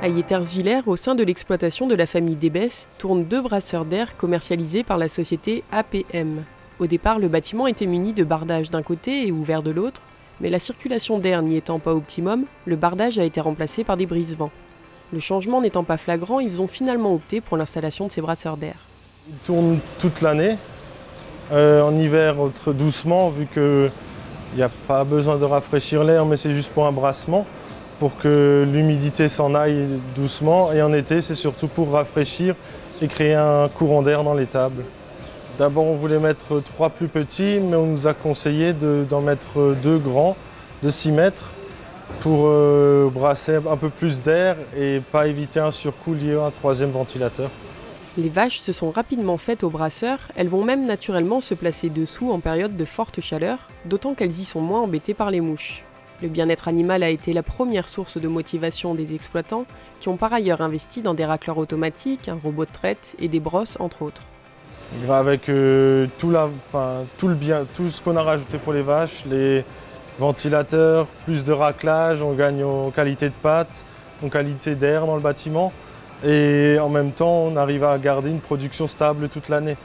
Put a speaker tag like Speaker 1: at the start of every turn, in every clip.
Speaker 1: À Yetterswiller, au sein de l'exploitation de la famille Debès, tournent 2 brasseurs d'air commercialisés par la société APM. Au départ, le bâtiment était muni de bardage d'un côté et ouvert de l'autre, mais la circulation d'air n'y étant pas optimum, le bardage a été remplacé par des brise-vents. Le changement n'étant pas flagrant, ils ont finalement opté pour l'installation de ces brasseurs d'air.
Speaker 2: Ils tournent toute l'année. En hiver, doucement, vu qu'il n'y a pas besoin de rafraîchir l'air, mais c'est juste pour un brassement, pour que l'humidité s'en aille doucement. Et en été, c'est surtout pour rafraîchir et créer un courant d'air dans les tables. D'abord, on voulait mettre 3 plus petits, mais on nous a conseillé d'en mettre 2 grands, de 6 mètres, pour brasser un peu plus d'air et pas éviter un surcoût lié à un 3e ventilateur.
Speaker 1: Les vaches se sont rapidement faites aux brasseurs, elles vont même naturellement se placer dessous en période de forte chaleur, d'autant qu'elles y sont moins embêtées par les mouches. Le bien-être animal a été la première source de motivation des exploitants, qui ont par ailleurs investi dans des racleurs automatiques, un robot de traite et des brosses entre autres.
Speaker 2: Avec tout ce qu'on a rajouté pour les vaches, les ventilateurs, plus de raclage, on gagne en qualité de pâte, en qualité d'air dans le bâtiment. Et en même temps, on arrive à garder une production stable toute l'année.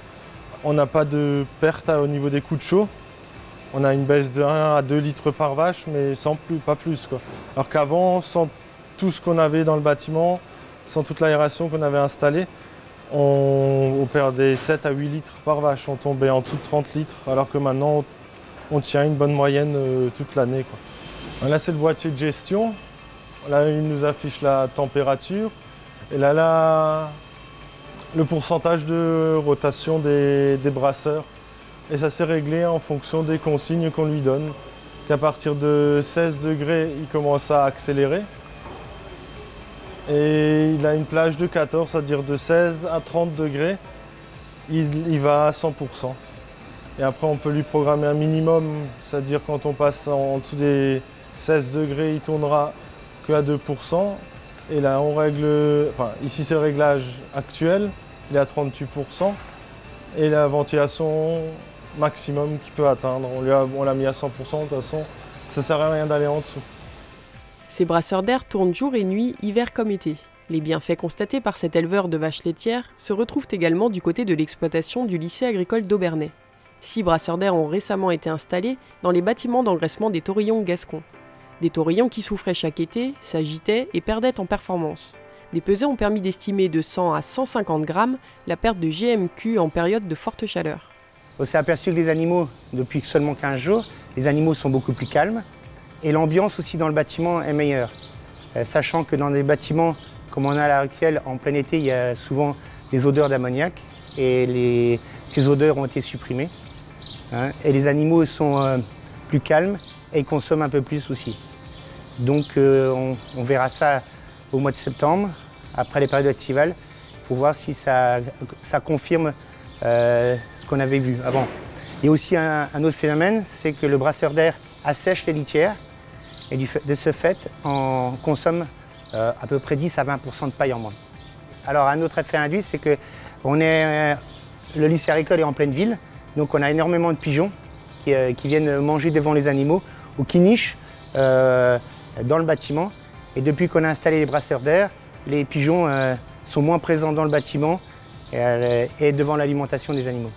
Speaker 2: On n'a pas de perte au niveau des coups de chaud. On a une baisse de 1 à 2 litres par vache, mais pas plus, quoi. Alors qu'avant, sans tout ce qu'on avait dans le bâtiment, sans toute l'aération qu'on avait installée, on perdait 7 à 8 litres par vache. On tombait en dessous de 30 litres, alors que maintenant, on tient une bonne moyenne toute l'année, quoi. Là, c'est le boîtier de gestion. Là, il nous affiche la température. Et là, le pourcentage de rotation des brasseurs. Et ça s'est réglé en fonction des consignes qu'on lui donne. Qu'à partir de 16 degrés, il commence à accélérer. Et il a une plage de 14, c'est-à-dire de 16 à 30 degrés, il va à 100%. Et après, on peut lui programmer un minimum, c'est-à-dire quand on passe en dessous des 16 degrés, il tournera que à 2%. Et là, on règle, ici c'est le réglage actuel, il est à 38%. Et la ventilation maximum qu'il peut atteindre, on l'a mis à 100%, de toute façon, ça ne sert à rien d'aller en dessous.
Speaker 1: Ces brasseurs d'air tournent jour et nuit, hiver comme été. Les bienfaits constatés par cet éleveur de vaches laitières se retrouvent également du côté de l'exploitation du lycée agricole d'Aubernais. 6 brasseurs d'air ont récemment été installés dans les bâtiments d'engraissement des taurillons gascons. Des taurillons qui souffraient chaque été, s'agitaient et perdaient en performance. Des pesées ont permis d'estimer de 100 à 150 grammes la perte de GMQ en période de forte chaleur.
Speaker 3: On s'est aperçu que les animaux, depuis seulement 15 jours, les animaux sont beaucoup plus calmes et l'ambiance aussi dans le bâtiment est meilleure. Sachant que dans des bâtiments comme on a à l'heure actuelle, en plein été, il y a souvent des odeurs d'ammoniac et ces odeurs ont été supprimées. Et les animaux sont plus calmes et ils consomment un peu plus aussi. Donc on verra ça au mois de septembre, après les périodes estivales, pour voir si ça confirme ce qu'on avait vu avant. Il y a aussi un autre phénomène, c'est que le brasseur d'air assèche les litières et de ce fait, on consomme à peu près 10 à 20% de paille en moins. Alors un autre effet induit, c'est que le lycée agricole est en pleine ville, donc on a énormément de pigeons qui viennent manger devant les animaux ou qui nichent dans le bâtiment. Et depuis qu'on a installé les brasseurs d'air, les pigeons sont moins présents dans le bâtiment et devant l'alimentation des animaux.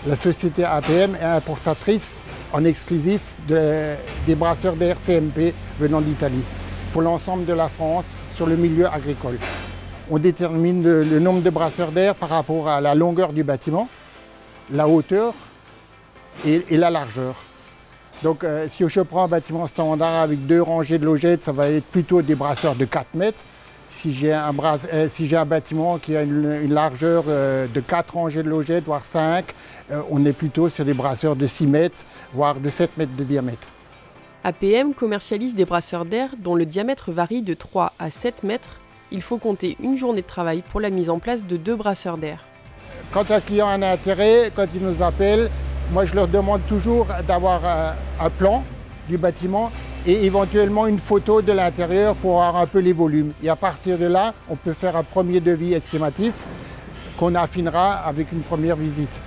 Speaker 4: La société APM est importatrice en exclusif des brasseurs d'air CMP venant d'Italie pour l'ensemble de la France sur le milieu agricole. On détermine le nombre de brasseurs d'air par rapport à la longueur du bâtiment, la hauteur et la largeur. Donc si je prends un bâtiment standard avec 2 rangées de logettes, ça va être plutôt des brasseurs de 4 mètres. Si j'ai un bâtiment qui a une largeur de 4 rangées de logettes, voire 5, on est plutôt sur des brasseurs de 6 mètres, voire de 7 mètres de diamètre.
Speaker 1: APM commercialise des brasseurs d'air dont le diamètre varie de 3 à 7 mètres. Il faut compter une journée de travail pour la mise en place de 2 brasseurs d'air.
Speaker 4: Quand un client a un intérêt, quand il nous appelle, moi je leur demande toujours d'avoir un plan du bâtiment et éventuellement une photo de l'intérieur pour voir un peu les volumes. Et à partir de là, on peut faire un premier devis estimatif qu'on affinera avec une première visite.